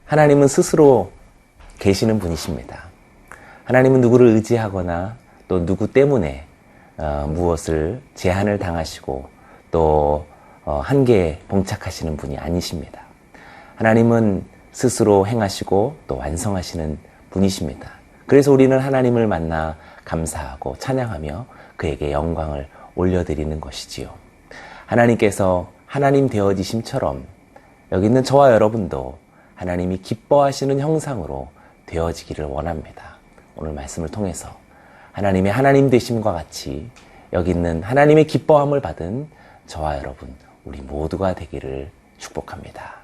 하나님은 스스로 계시는 분이십니다. 하나님은 누구를 의지하거나 또 누구 때문에 무엇을 제한을 당하시고 또 한계에 봉착하시는 분이 아니십니다. 하나님은 스스로 행하시고 또 완성하시는 분이십니다. 그래서 우리는 하나님을 만나 감사하고 찬양하며 그에게 영광을 올려드리는 것이지요. 하나님께서 하나님 되어지심처럼 여기 있는 저와 여러분도 하나님이 기뻐하시는 형상으로 되어지기를 원합니다. 오늘 말씀을 통해서 하나님의 하나님 되심과 같이 여기 있는 하나님의 기뻐함을 받은 저와 여러분, 우리 모두가 되기를 축복합니다.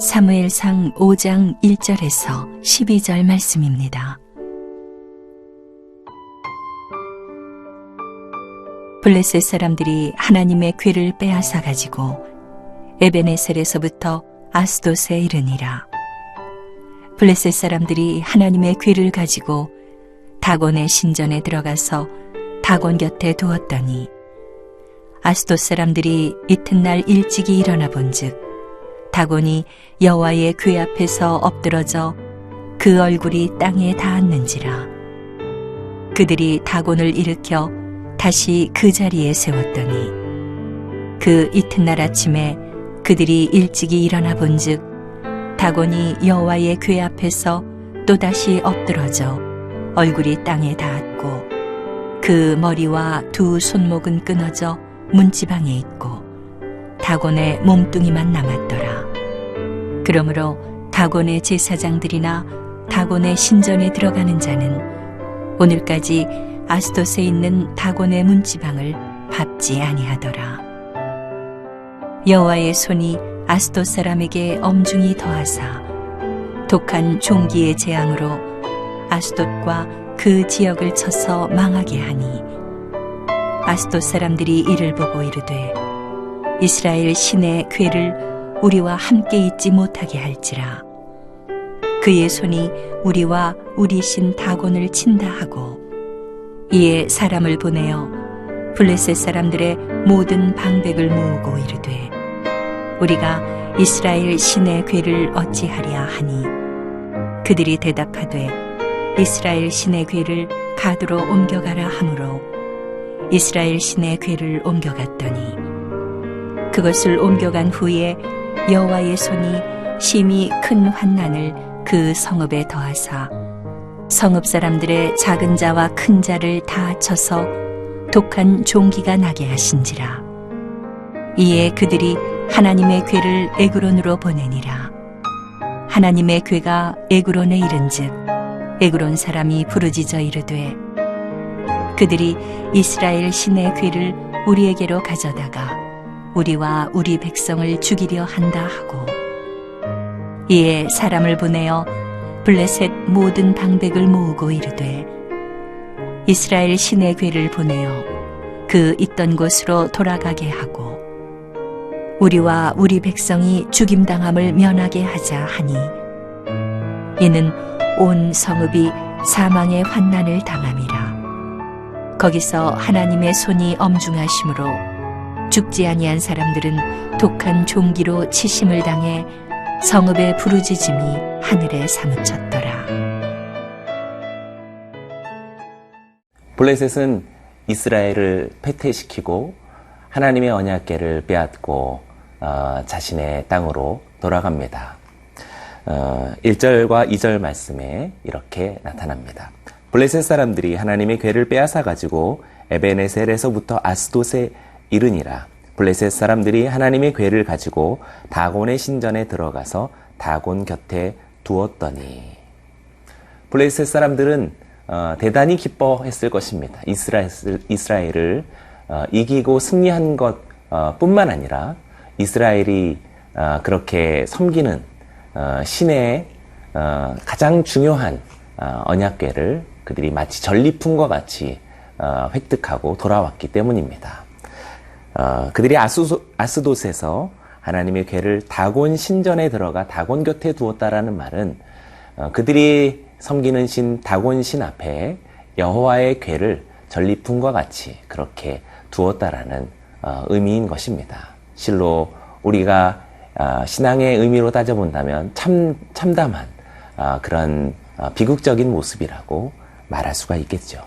사무엘상 5장 1절에서 12절 말씀입니다. 블레셋 사람들이 하나님의 궤를 빼앗아 가지고 에베네셀에서부터 아스돗에 이르니라. 블레셋 사람들이 하나님의 궤를 가지고 다곤의 신전에 들어가서 다곤 곁에 두었더니 아스돗 사람들이 이튿날 일찍이 일어나 본즉 다곤이 여호와의 궤 앞에서 엎드러져 그 얼굴이 땅에 닿았는지라. 그들이 다곤을 일으켜 다시 그 자리에 세웠더니 그 이튿날 아침에 그들이 일찍이 일어나 본즉 다곤이 여호와의 궤 앞에서 또다시 엎드러져 얼굴이 땅에 닿았고 그 머리와 두 손목은 끊어져 문지방에 있고 다곤의 몸뚱이만 남았더라. 그러므로 다곤의 제사장들이나 다곤의 신전에 들어가는 자는 오늘까지 아스돗에 있는 다곤의 문지방을 밟지 아니하더라. 여호와의 손이 아스돗 사람에게 엄중히 더하사 독한 종기의 재앙으로 아스돗과 그 지역을 쳐서 망하게 하니 아스돗 사람들이 이를 보고 이르되 이스라엘 신의 궤를 우리와 함께 있지 못하게 할지라. 그의 손이 우리와 우리 신 다곤을 친다 하고 이에 사람을 보내어 블레셋 사람들의 모든 방백을 모으고 이르되 우리가 이스라엘 신의 궤를 어찌하랴 하니 그들이 대답하되 이스라엘 신의 궤를 가드로 옮겨가라 하므로 이스라엘 신의 궤를 옮겨갔더니 그것을 옮겨간 후에 여호와의 손이 심히 큰 환난을 그 성읍에 더하사 성읍 사람들의 작은 자와 큰 자를 다 쳐서 독한 종기가 나게 하신지라. 이에 그들이 하나님의 궤를 에그론으로 보내니라. 하나님의 궤가 에그론에 이른즉 에그론 사람이 부르짖어 이르되 그들이 이스라엘 신의 궤를 우리에게로 가져다가 우리와 우리 백성을 죽이려 한다 하고 이에 사람을 보내어 블레셋 모든 방백을 모으고 이르되 이스라엘 신의 궤를 보내어 그 있던 곳으로 돌아가게 하고 우리와 우리 백성이 죽임당함을 면하게 하자 하니 이는 온 성읍이 사망의 환난을 당함이라. 거기서 하나님의 손이 엄중하심으로 죽지 아니한 사람들은 독한 종기로 치심을 당해 성읍의 부르짖음이 하늘에 사무쳤더라. 블레셋은 이스라엘을 패퇴시키고 하나님의 언약궤를 빼앗고 자신의 땅으로 돌아갑니다. 1절과 2절 말씀에 이렇게 나타납니다. 블레셋 사람들이 하나님의 궤를 빼앗아 가지고 에베네셀에서부터 아스돗에 이르니라. 블레셋 사람들이 하나님의 궤를 가지고 다곤의 신전에 들어가서 다곤 곁에 두었더니 블레셋 사람들은 대단히 기뻐했을 것입니다. 이스라엘을 이기고 승리한 것 뿐만 아니라 이스라엘이 그렇게 섬기는 신의 가장 중요한 언약궤를 그들이 마치 전리품과 같이 획득하고 돌아왔기 때문입니다. 그들이 아스돗에서 하나님의 궤를 다곤 신전에 들어가 다곤 곁에 두었다라는 말은 그들이 섬기는 신 다곤 신 앞에 여호와의 궤를 전리품과 같이 그렇게 두었다라는 의미인 것입니다. 실로 우리가 신앙의 의미로 따져본다면 참담한 그런 비극적인 모습이라고 말할 수가 있겠죠.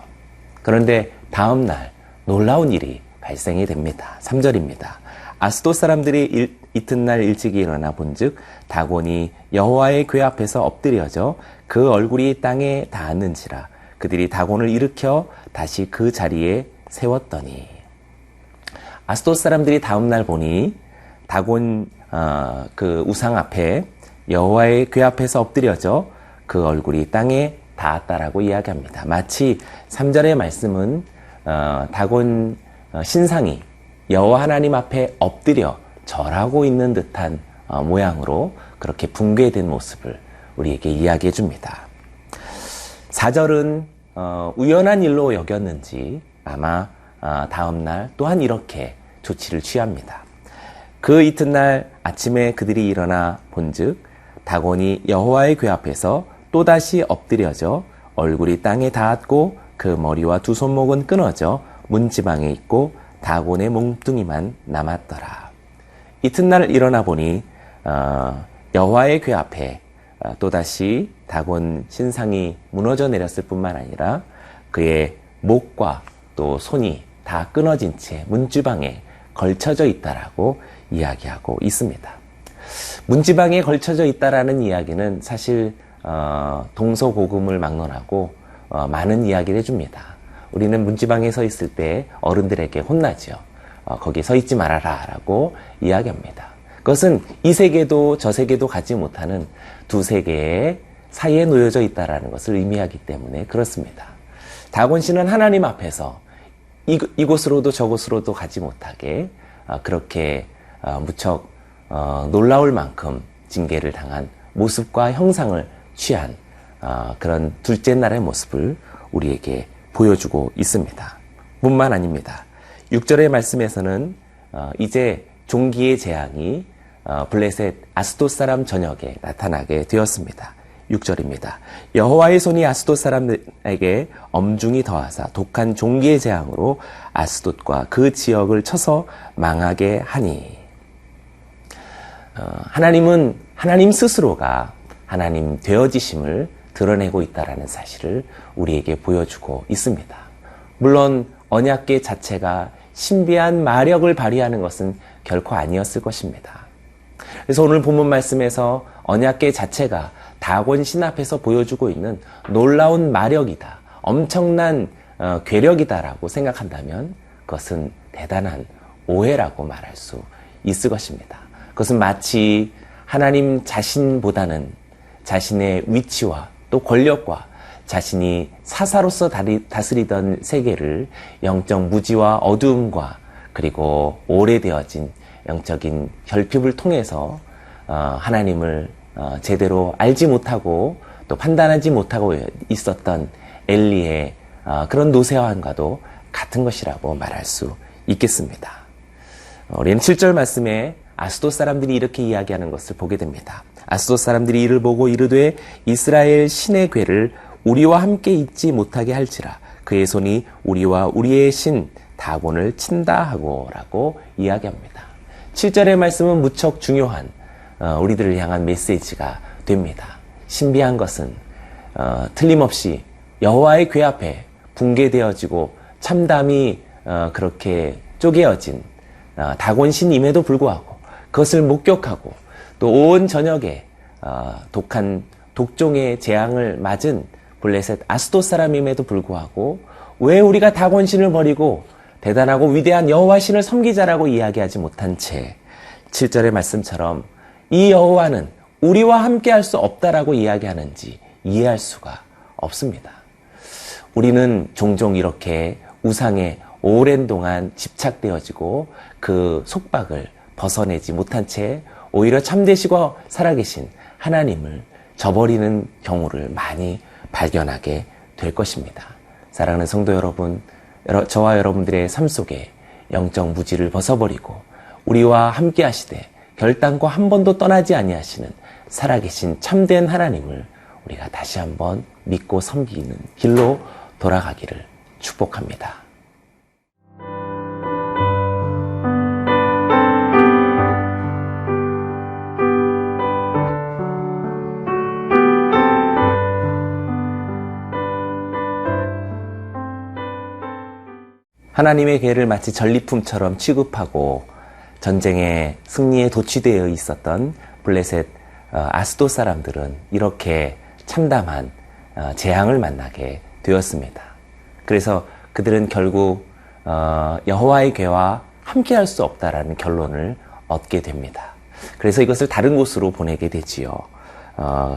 그런데 다음 날 놀라운 일이 발생이 됩니다. 3절입니다. 아스돗 사람들이 이튿날 일찍이 일어나 본즉 다곤이 여호와의 궤 앞에서 엎드려져 그 얼굴이 땅에 닿았는지라 그들이 다곤을 일으켜 다시 그 자리에 세웠더니 아스돗 사람들이 다음 날 보니 다곤 그 우상 앞에 여호와의 궤 앞에서 엎드려져 그 얼굴이 땅에 닿았다라고 이야기합니다. 마치 3절의 말씀은 다곤 신상이 여호와 하나님 앞에 엎드려 절하고 있는 듯한 모양으로 그렇게 붕괴된 모습을 우리에게 이야기해 줍니다. 4절은 우연한 일로 여겼는지 아마 다음 날 또한 이렇게 조치를 취합니다. 그 이튿날 아침에 그들이 일어나 본즉 다곤이 여호와의 궤 앞에서 또다시 엎드려져 얼굴이 땅에 닿았고 그 머리와 두 손목은 끊어져 문지방에 있고 다곤의 몸뚱이만 남았더라. 이튿날 일어나 보니 여호와의 궤 앞에 또다시 다곤 신상이 무너져 내렸을 뿐만 아니라 그의 목과 또 손이 다 끊어진 채 문지방에 걸쳐져 있다라고 이야기하고 있습니다. 문지방에 걸쳐져 있다라는 이야기는 사실 동서고금을 막론하고 많은 이야기를 해줍니다. 우리는 문지방에 서 있을 때 어른들에게 혼나죠. 거기 서 있지 말아라 라고 이야기합니다. 그것은 이 세계도 저 세계도 가지 못하는 두 세계의 사이에 놓여져 있다는 것을 의미하기 때문에 그렇습니다. 다곤 씨는 하나님 앞에서 이곳으로도 저곳으로도 가지 못하게 그렇게 무척 놀라울 만큼 징계를 당한 모습과 형상을 취한 그런 둘째 날의 모습을 우리에게 보여주고 있습니다. 뿐만 아닙니다. 6절의 말씀에서는 이제 종기의 재앙이 블레셋 아스돗 사람 전역에 나타나게 되었습니다. 6절입니다. 여호와의 손이 아스돗 사람에게 엄중히 더하사 독한 종기의 재앙으로 아스돗과 그 지역을 쳐서 망하게 하니 하나님은 하나님 스스로가 하나님 되어지심을 드러내고 있다는 사실을 우리에게 보여주고 있습니다. 물론 언약궤 자체가 신비한 마력을 발휘하는 것은 결코 아니었을 것입니다. 그래서 오늘 본문 말씀에서 언약궤 자체가 다곤 신 앞에서 보여주고 있는 놀라운 마력이다, 엄청난 괴력이다라고 생각한다면 그것은 대단한 오해라고 말할 수 있을 것입니다. 그것은 마치 하나님 자신보다는 자신의 위치와 또 권력과 자신이 사사로서 다스리던 세계를 영적 무지와 어두움과 그리고 오래되어진 영적인 결핍을 통해서 하나님을 제대로 알지 못하고 또 판단하지 못하고 있었던 엘리의 그런 노쇠함과도 같은 것이라고 말할 수 있겠습니다. 우리는 7절 말씀에 아스돗 사람들이 이렇게 이야기하는 것을 보게 됩니다. 아스돗 사람들이 이를 보고 이르되 이스라엘 신의 궤를 우리와 함께 있지 못하게 할지라 그의 손이 우리와 우리의 신 다곤을 친다 하고 라고 이야기합니다. 7절의 말씀은 무척 중요한 우리들을 향한 메시지가 됩니다. 신비한 것은 틀림없이 여호와의 궤 앞에 붕괴되어지고 참담이 그렇게 쪼개어진 다곤 신임에도 불구하고 그것을 목격하고 또 온 전역에 독한 독종의 재앙을 맞은 블레셋 아스돗 사람임에도 불구하고 왜 우리가 다곤 신을 버리고 대단하고 위대한 여호와 신을 섬기자라고 이야기하지 못한 채 7절의 말씀처럼 이 여호와는 우리와 함께 할 수 없다라고 이야기하는지 이해할 수가 없습니다. 우리는 종종 이렇게 우상에 오랜 동안 집착되어지고 그 속박을 벗어내지 못한 채 오히려 참되시고 살아계신 하나님을 저버리는 경우를 많이 발견하게 될 것입니다. 사랑하는 성도 여러분, 저와 여러분들의 삶 속에 영적 무지를 벗어버리고 우리와 함께 하시되 결단코 한 번도 떠나지 아니하시는 살아계신 참된 하나님을 우리가 다시 한번 믿고 섬기는 길로 돌아가기를 축복합니다. 하나님의 괴를 마치 전리품처럼 취급하고 전쟁의 승리에 도취되어 있었던 블레셋 아스돗 사람들은 이렇게 참담한 재앙을 만나게 되었습니다. 그래서 그들은 결국 여호와의 괴와 함께할 수 없다라는 결론을 얻게 됩니다. 그래서 이것을 다른 곳으로 보내게 되지요.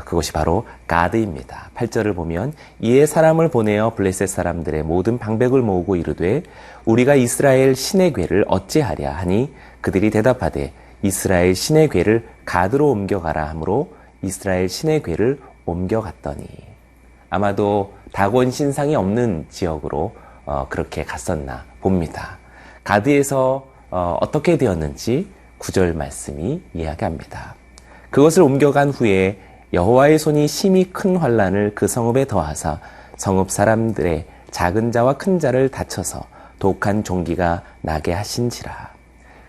그것이 바로 가드입니다. 8절을 보면 이에 사람을 보내어 블레셋 사람들의 모든 방백을 모으고 이르되 우리가 이스라엘 신의 괴를 어찌하랴 하니 그들이 대답하되 이스라엘 신의 괴를 가드로 옮겨가라 하므로 이스라엘 신의 괴를 옮겨갔더니 아마도 다곤 신상이 없는 지역으로 그렇게 갔었나 봅니다. 가드에서 어떻게 되었는지 9절 말씀이 이야기합니다. 그것을 옮겨간 후에 여호와의 손이 심히 큰 환난을 그 성읍에 더하사 성읍 사람들의 작은 자와 큰 자를 다쳐서 독한 종기가 나게 하신지라.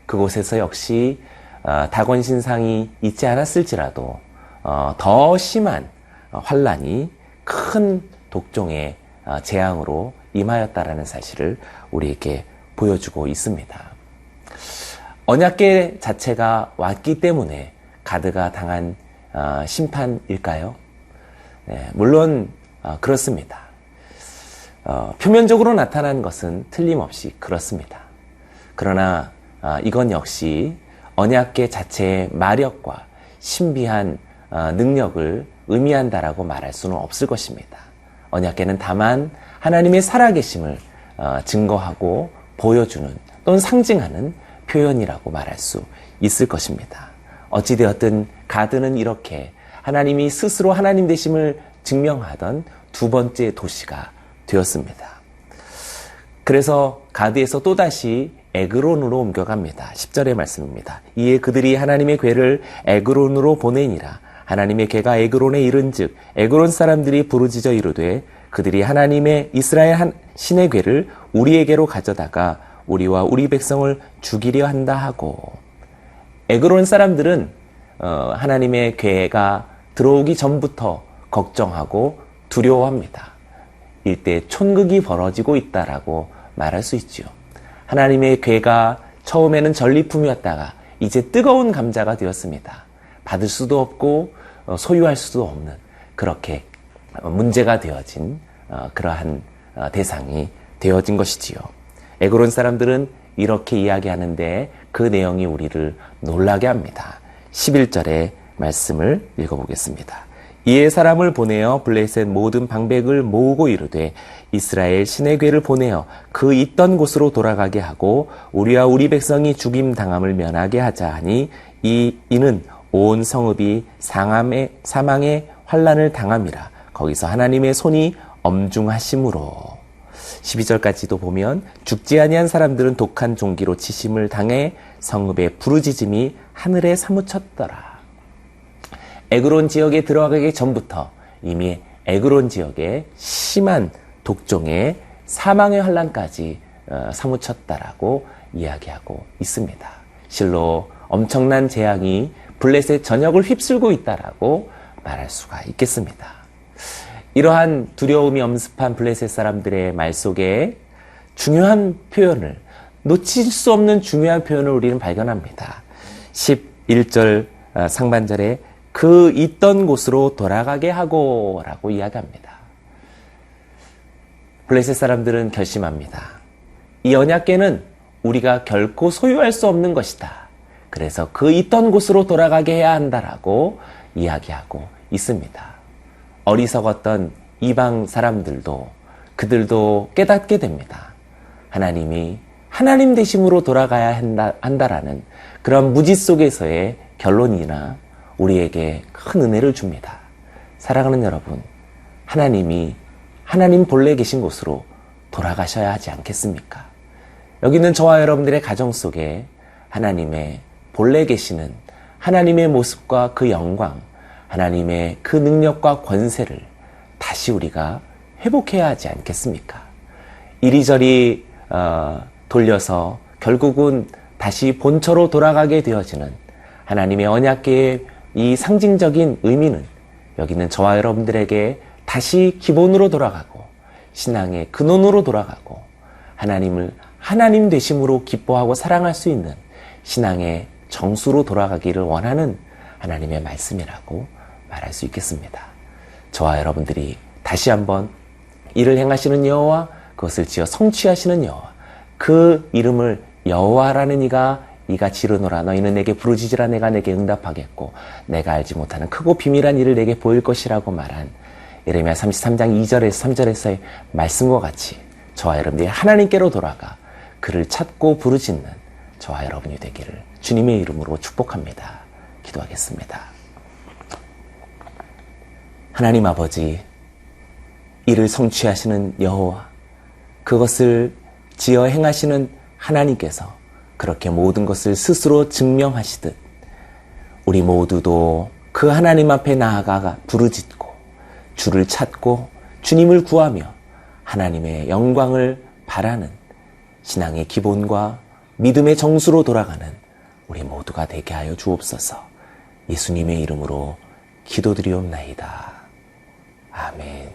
그곳에서 역시 다곤 신상이 있지 않았을지라도 더 심한 환난이 큰 독종의 재앙으로 임하였다라는 사실을 우리에게 보여주고 있습니다. 언약궤 자체가 왔기 때문에 가드가 당한 심판일까요? 네, 물론 그렇습니다. 표면적으로 나타난 것은 틀림없이 그렇습니다. 그러나 이건 역시 언약궤 자체의 마력과 신비한 능력을 의미한다라고 말할 수는 없을 것입니다. 언약궤는 다만 하나님의 살아계심을 증거하고 보여주는 또는 상징하는 표현이라고 말할 수 있을 것입니다. 어찌되었든 가드는 이렇게 하나님이 스스로 하나님 되심을 증명하던 두 번째 도시가 되었습니다. 그래서 가드에서 또다시 에그론으로 옮겨갑니다. 10절의 말씀입니다. 이에 그들이 하나님의 궤를 에그론으로 보내니라. 하나님의 궤가 에그론에 이른즉 에그론 사람들이 부르짖어 이르되 그들이 하나님의 이스라엘 신의 궤를 우리에게로 가져다가 우리와 우리 백성을 죽이려 한다 하고. 에그론 사람들은 하나님의 궤가 들어오기 전부터 걱정하고 두려워합니다. 일대 촌극이 벌어지고 있다라고 말할 수 있지요. 하나님의 궤가 처음에는 전리품이었다가 이제 뜨거운 감자가 되었습니다. 받을 수도 없고 소유할 수도 없는 그렇게 문제가 되어진 그러한 대상이 되어진 것이지요. 에그론 사람들은 이렇게 이야기하는데 그 내용이 우리를 놀라게 합니다. 11절의 말씀을 읽어보겠습니다. 이에 사람을 보내어 블레셋 모든 방백을 모으고 이르되 이스라엘 신의 궤를 보내어 그 있던 곳으로 돌아가게 하고 우리와 우리 백성이 죽임 당함을 면하게 하자 하니 이는 온 성읍이 사망의 환난을 당함이라. 거기서 하나님의 손이 엄중하심으로. 12절까지도 보면 죽지 아니한 사람들은 독한 종기로 치심을 당해 성읍의 부르짖음이 하늘에 사무쳤더라. 에그론 지역에 들어가기 전부터 이미 에그론 지역에 심한 독종의 사망의 환난까지 사무쳤다라고 이야기하고 있습니다. 실로 엄청난 재앙이 블레셋 전역을 휩쓸고 있다라고 말할 수가 있겠습니다. 이러한 두려움이 엄습한 블레셋 사람들의 말 속에 중요한 표현을, 놓칠 수 없는 중요한 표현을 우리는 발견합니다. 11절 상반절에 그 있던 곳으로 돌아가게 하고 라고 이야기합니다. 블레셋 사람들은 결심합니다. 이 언약궤는 우리가 결코 소유할 수 없는 것이다. 그래서 그 있던 곳으로 돌아가게 해야 한다라고 이야기하고 있습니다. 어리석었던 이방 사람들도 그들도 깨닫게 됩니다. 하나님이 하나님 되심으로 돌아가야 한다라는 그런 무지 속에서의 결론이나 우리에게 큰 은혜를 줍니다. 사랑하는 여러분, 하나님이 하나님 본래 계신 곳으로 돌아가셔야 하지 않겠습니까? 여기 있는 저와 여러분들의 가정 속에 하나님의 본래 계시는 하나님의 모습과 그 영광, 하나님의 그 능력과 권세를 다시 우리가 회복해야 하지 않겠습니까? 이리저리 돌려서 결국은 다시 본처로 돌아가게 되어지는 하나님의 언약궤의 이 상징적인 의미는 여기 있는 저와 여러분들에게 다시 기본으로 돌아가고 신앙의 근원으로 돌아가고 하나님을 하나님 되심으로 기뻐하고 사랑할 수 있는 신앙의 정수로 돌아가기를 원하는 하나님의 말씀이라고 말할 수 있겠습니다. 저와 여러분들이 다시 한번 이를 행하시는 여호와, 그것을 지어 성취하시는 여호와, 그 이름을 여호와라는 이가 지르노라. 너희는 내게 부르짖으라. 내가 내게 응답하겠고 내가 알지 못하는 크고 비밀한 일을 내게 보일 것이라고 말한 예레미야 33장 2절에서 3절에서의 말씀과 같이 저와 여러분들이 하나님께로 돌아가 그를 찾고 부르짖는 저와 여러분이 되기를 주님의 이름으로 축복합니다. 기도하겠습니다. 하나님 아버지, 이를 성취하시는 여호와, 그것을 지어 행하시는 하나님께서 그렇게 모든 것을 스스로 증명하시듯 우리 모두도 그 하나님 앞에 나아가 부르짖고 주를 찾고 주님을 구하며 하나님의 영광을 바라는 신앙의 기본과 믿음의 정수로 돌아가는 우리 모두가 되게 하여 주옵소서. 예수님의 이름으로 기도드리옵나이다. 아멘.